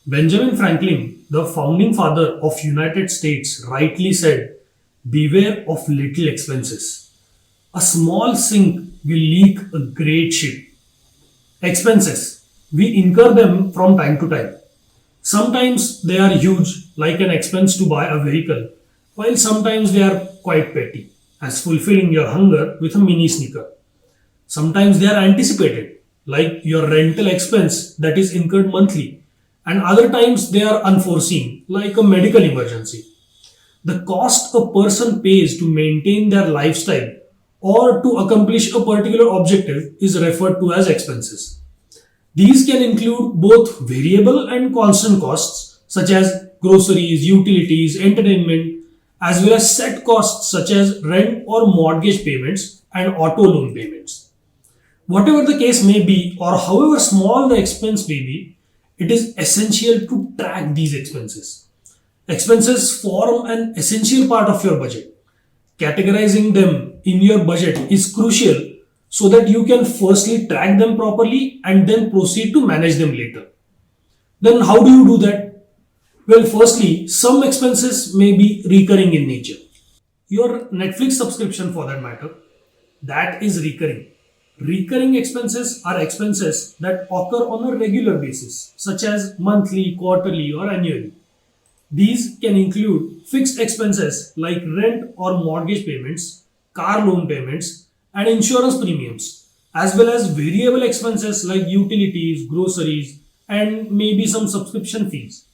Benjamin Franklin, the founding father of United States, rightly said, beware of little expenses. A small sink will leak a great ship. Expenses. We incur them from time to time. Sometimes they are huge, like an expense to buy a vehicle, while sometimes they are quite petty, as fulfilling your hunger with a mini snicker. Sometimes they are anticipated, like your rental expense that is incurred monthly, and other times they are unforeseen, like a medical emergency. The cost a person pays to maintain their lifestyle or to accomplish a particular objective is referred to as expenses. These can include both variable and constant costs, such as groceries, utilities, entertainment, as well as set costs such as rent or mortgage payments and auto loan payments. Whatever the case may be, or however small the expense may be, it is essential to track these expenses. Expenses form an essential part of your budget. Categorizing them in your budget is crucial so that you can firstly track them properly and then proceed to manage them later. Then, how do you do that? Well, firstly, some expenses may be recurring in nature. Your Netflix subscription, for that matter, that is recurring. Recurring expenses are expenses that occur on a regular basis, such as monthly, quarterly, or annually. These can include fixed expenses like rent or mortgage payments, car loan payments, and insurance premiums, as well as variable expenses like utilities, groceries, and maybe some subscription fees.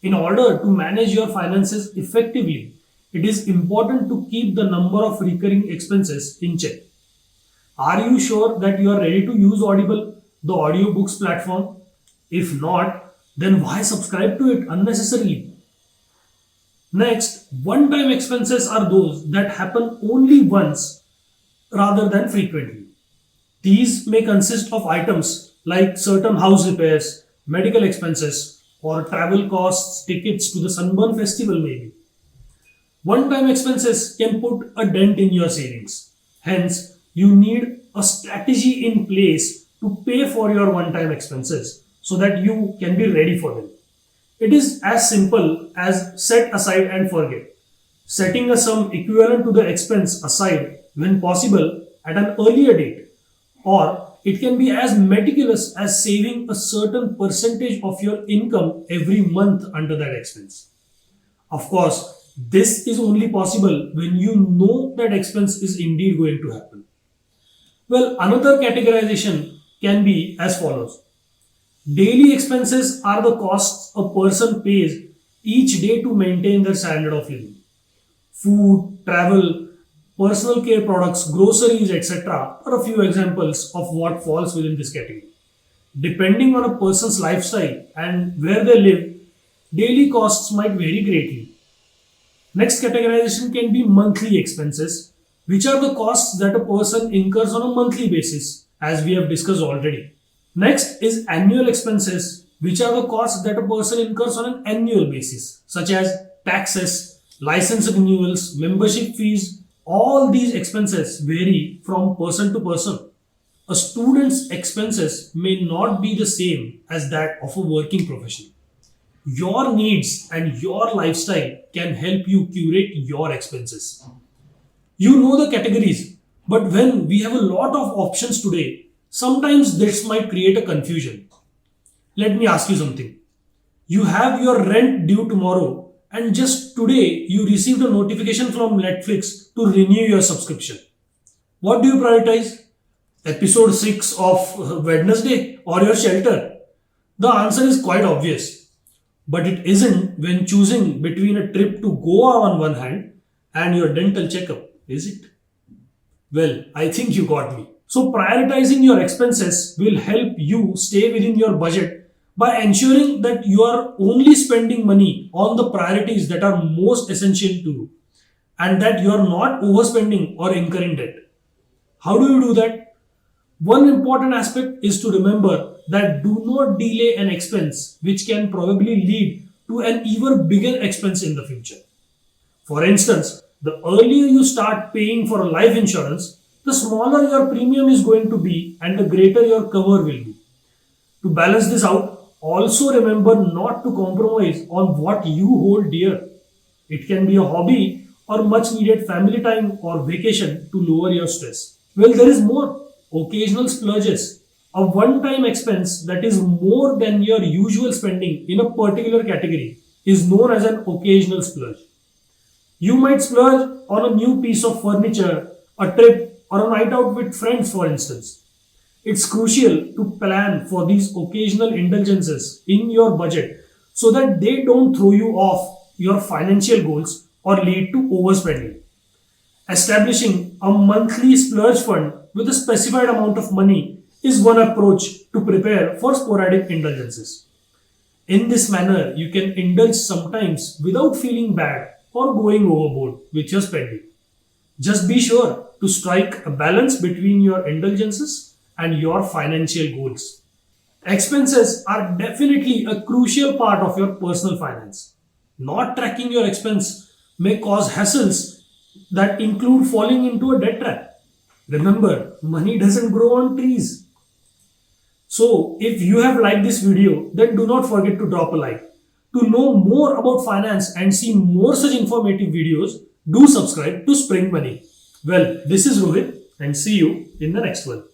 In order to manage your finances effectively, it is important to keep the number of recurring expenses in check. Are you sure that you are ready to use Audible, the audiobooks platform? If not, then why subscribe to it unnecessarily? Next, one time expenses are those that happen only once rather than frequently. These may consist of items like certain house repairs, medical expenses, or travel costs, tickets to the Sunburn Festival, maybe. One time expenses can put a dent in your savings. Hence, you need a strategy in place to pay for your one time expenses so that you can be ready for them. It is as simple as set aside and forget. Setting a sum equivalent to the expense aside when possible at an earlier date, or it can be as meticulous as saving a certain percentage of your income every month under that expense. Of course, this is only possible when you know that expense is indeed going to happen. Well, another categorization can be as follows. Daily expenses are the costs a person pays each day to maintain their standard of living. Food, travel, personal care products, groceries, etc. are a few examples of what falls within this category. Depending on a person's lifestyle and where they live, daily costs might vary greatly. Next categorization can be monthly expenses, which are the costs that a person incurs on a monthly basis, as we have discussed already. Next is annual expenses, which are the costs that a person incurs on an annual basis, such as taxes, license renewals, membership fees. All these expenses vary from person to person. A student's expenses may not be the same as that of a working professional. Your needs and your lifestyle can help you curate your expenses. You know the categories, but when we have a lot of options today, sometimes this might create a confusion. Let me ask you something. You have your rent due tomorrow, and just today you received a notification from Netflix to renew your subscription. What do you prioritize? Episode 6 of Wednesday or your shelter? The answer is quite obvious. But it isn't when choosing between a trip to Goa on one hand and your dental checkup, is it? Well, I think you got me. So, prioritizing your expenses will help you stay within your budget by ensuring that you are only spending money on the priorities that are most essential to you and that you are not overspending or incurring debt. How do you do that? One important aspect is to remember that do not delay an expense which can probably lead to an even bigger expense in the future. For instance, the earlier you start paying for life insurance, the smaller your premium is going to be and the greater your cover will be. To balance this out, Also, remember not to compromise on what you hold dear. It can be a hobby or much needed family time or vacation to lower your stress. Well, there is more. Occasional splurges. A one time expense that is more than your usual spending in a particular category is known as an occasional splurge. You might splurge on a new piece of furniture, a trip, or a night out with friends, for instance. It's crucial to plan for these occasional indulgences in your budget so that they don't throw you off your financial goals or lead to overspending. Establishing a monthly splurge fund with a specified amount of money is one approach to prepare for sporadic indulgences. In this manner, you can indulge sometimes without feeling bad or going overboard with your spending. Just be sure to strike a balance between your indulgences and your financial goals. Expenses are definitely a crucial part of your personal finance. Not tracking your expense may cause hassles that include falling into a debt trap. Remember, money doesn't grow on trees. So, if you have liked this video, then do not forget to drop a like. To know more about finance and see more such informative videos, do subscribe to Spring Money. Well, this is Rohit and see you in the next one.